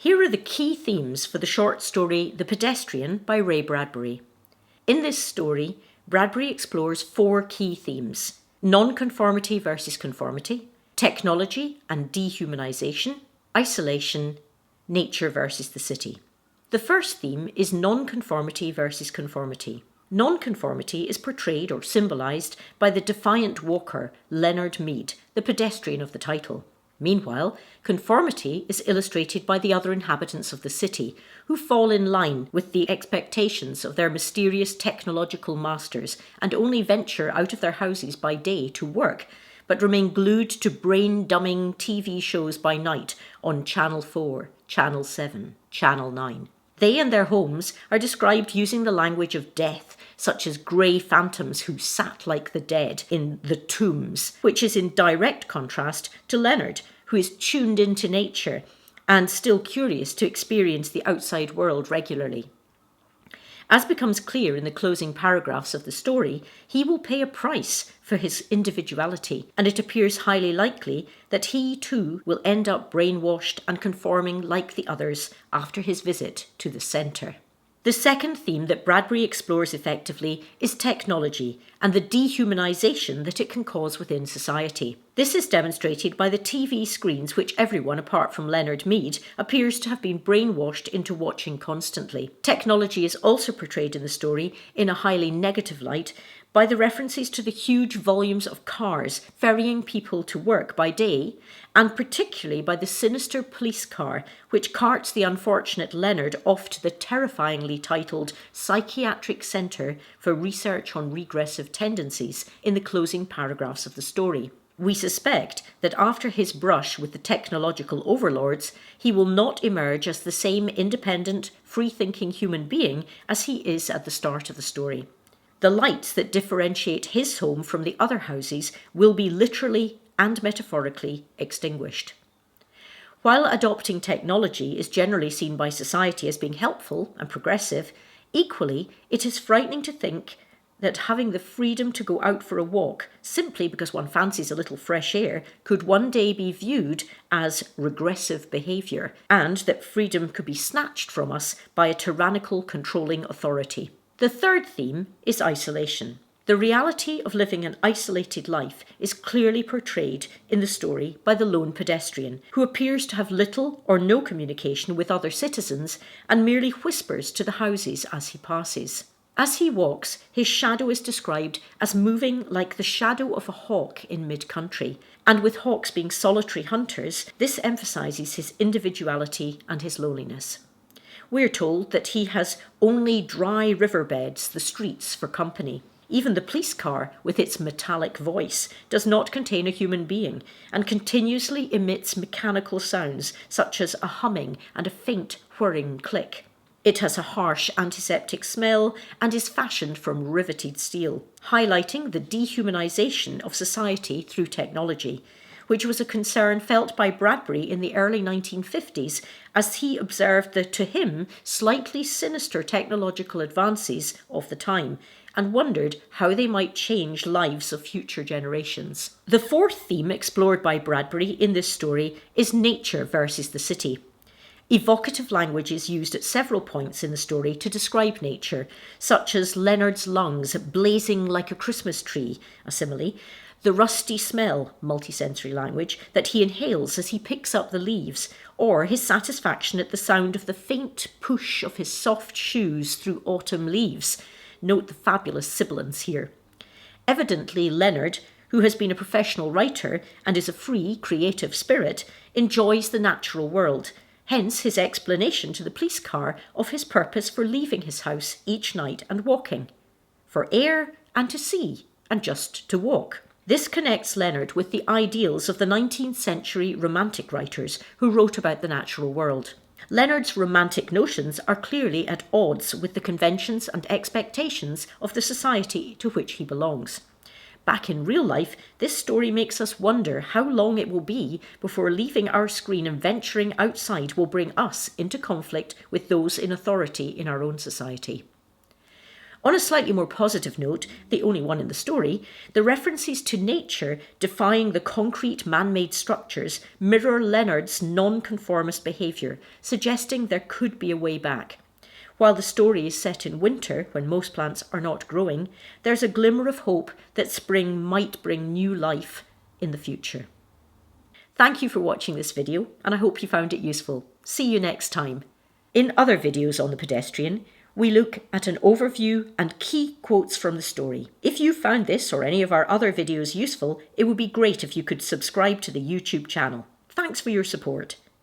Here are the key themes for the short story The Pedestrian by Ray Bradbury. In this story, Bradbury explores 4 key themes: nonconformity versus conformity, technology and dehumanization, isolation, nature versus the city. The first theme is nonconformity versus conformity. Nonconformity is portrayed or symbolized by the defiant walker, Leonard Mead, the pedestrian of the title. Meanwhile, conformity is illustrated by the other inhabitants of the city, who fall in line with the expectations of their mysterious technological masters and only venture out of their houses by day to work, but remain glued to brain-dumbing TV shows by night on Channel 4, Channel 7, Channel 9. They and their homes are described using the language of death, such as grey phantoms who sat like the dead in the tombs, which is in direct contrast to Leonard, who is tuned into nature and still curious to experience the outside world regularly. As becomes clear in the closing paragraphs of the story, he will pay a price for his individuality, and it appears highly likely that he too will end up brainwashed and conforming like the others after his visit to the centre. The second theme that Bradbury explores effectively is technology and the dehumanisation that it can cause within society. This is demonstrated by the TV screens which everyone apart from Leonard Mead appears to have been brainwashed into watching constantly. Technology is also portrayed in the story in a highly negative light by the references to the huge volumes of cars ferrying people to work by day, and particularly by the sinister police car which carts the unfortunate Leonard off to the terrifyingly titled Psychiatric Centre for Research on Regressive Tendencies in the closing paragraphs of the story. We suspect that after his brush with the technological overlords, he will not emerge as the same independent, free-thinking human being as he is at the start of the story. The lights that differentiate his home from the other houses will be literally and metaphorically extinguished. While adopting technology is generally seen by society as being helpful and progressive, equally it is frightening to think that having the freedom to go out for a walk simply because one fancies a little fresh air could one day be viewed as regressive behaviour, and that freedom could be snatched from us by a tyrannical controlling authority. The third theme is isolation. The reality of living an isolated life is clearly portrayed in the story by the lone pedestrian, who appears to have little or no communication with other citizens and merely whispers to the houses as he passes. As he walks, his shadow is described as moving like the shadow of a hawk in mid-country, and with hawks being solitary hunters, this emphasises his individuality and his loneliness. We're told that he has only dry riverbeds, the streets, for company. Even the police car, with its metallic voice, does not contain a human being and continuously emits mechanical sounds such as a humming and a faint whirring click. It has a harsh antiseptic smell and is fashioned from riveted steel, highlighting the dehumanisation of society through technology, which was a concern felt by Bradbury in the early 1950s as he observed the, to him, slightly sinister technological advances of the time and wondered how they might change lives of future generations. The fourth theme explored by Bradbury in this story is nature versus the city. Evocative language is used at several points in the story to describe nature, such as Leonard's lungs blazing like a Christmas tree, a simile, the rusty smell, multisensory language, that he inhales as he picks up the leaves, or his satisfaction at the sound of the faint push of his soft shoes through autumn leaves. Note the fabulous sibilance here. Evidently, Leonard, who has been a professional writer and is a free, creative spirit, enjoys the natural world, hence his explanation to the police car of his purpose for leaving his house each night and walking. For air and to see, and just to walk. This connects Leonard with the ideals of the 19th century Romantic writers who wrote about the natural world. Leonard's romantic notions are clearly at odds with the conventions and expectations of the society to which he belongs. Back in real life, this story makes us wonder how long it will be before leaving our screen and venturing outside will bring us into conflict with those in authority in our own society. On a slightly more positive note, the only one in the story, the references to nature defying the concrete man-made structures mirror Leonard's nonconformist behaviour, suggesting there could be a way back. While the story is set in winter, when most plants are not growing, there's a glimmer of hope that spring might bring new life in the future. Thank you for watching this video, and I hope you found it useful. See you next time. In other videos on the Pedestrian, we look at an overview and key quotes from the story. If you found this or any of our other videos useful, it would be great if you could subscribe to the YouTube channel. Thanks for your support.